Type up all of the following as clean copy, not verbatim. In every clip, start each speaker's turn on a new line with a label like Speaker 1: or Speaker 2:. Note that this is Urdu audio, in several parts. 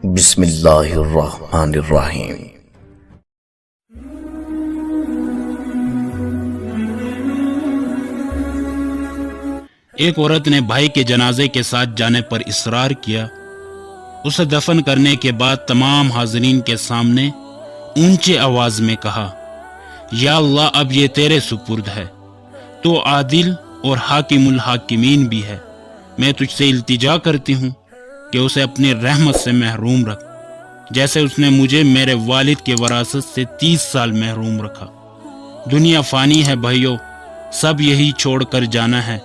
Speaker 1: بسم اللہ الرحمن الرحیم۔
Speaker 2: ایک عورت نے بھائی کے جنازے کے ساتھ جانے پر اصرار کیا۔ اسے دفن کرنے کے بعد تمام حاضرین کے سامنے اونچے آواز میں کہا، یا اللہ اب یہ تیرے سپرد ہے، تو عادل اور حاکم الحاکمین بھی ہے، میں تجھ سے التجا کرتی ہوں کہ اسے اپنی رحمت سے محروم رکھ، جیسے اس نے مجھے میرے والد کے وراثت سے 30 سال محروم رکھا۔ دنیا فانی ہے بھائیو، سب یہی چھوڑ کر جانا ہے۔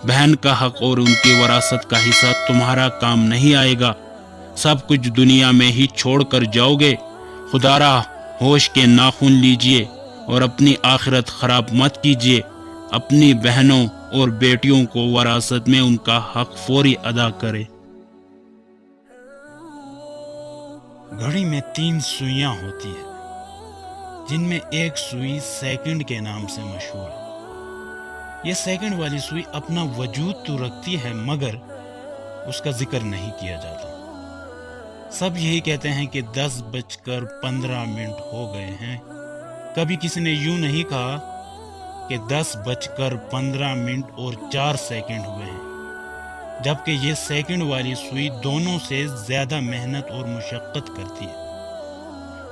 Speaker 2: بہن کا حق اور ان کی وراثت کا حصہ تمہارا کام نہیں آئے گا، سب کچھ دنیا میں ہی چھوڑ کر جاؤ گے۔ خدا را ہوش کے ناخن لیجئے اور اپنی آخرت خراب مت کیجئے۔ اپنی بہنوں اور بیٹیوں کو وراثت میں ان کا حق فوری ادا کرے۔ گھڑی میں 3 سوئیاں ہوتی ہیں، جن میں ایک سوئی سیکنڈ کے نام سے مشہور ہے۔ یہ سیکنڈ والی سوئی اپنا وجود تو رکھتی ہے مگر اس کا ذکر نہیں کیا جاتا۔ سب یہی کہتے ہیں کہ 10:15 ہو گئے ہیں، کبھی کسی نے یوں نہیں کہا کہ 10:15 اور 4 سیکنڈ ہوئے ہیں، جبکہ یہ سیکنڈ والی سوئی دونوں سے زیادہ محنت اور مشقت کرتی ہے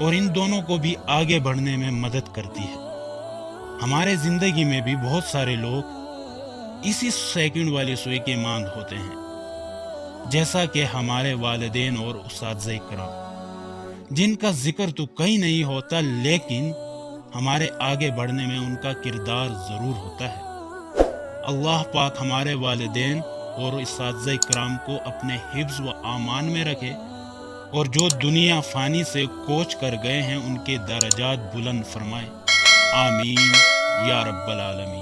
Speaker 2: اور ان دونوں کو بھی آگے بڑھنے میں مدد کرتی ہے۔ ہمارے زندگی میں بھی بہت سارے لوگ اسی سیکنڈ والی سوئی کے مانند ہوتے ہیں، جیسا کہ ہمارے والدین اور اساتذہ کرام، جن کا ذکر تو کہیں نہیں ہوتا لیکن ہمارے آگے بڑھنے میں ان کا کردار ضرور ہوتا ہے۔ اللہ پاک ہمارے والدین اور اساتذہ کرام کو اپنے حفظ و امان میں رکھے، اور جو دنیا فانی سے کوچ کر گئے ہیں ان کے درجات بلند فرمائے، آمین یا رب العالمین۔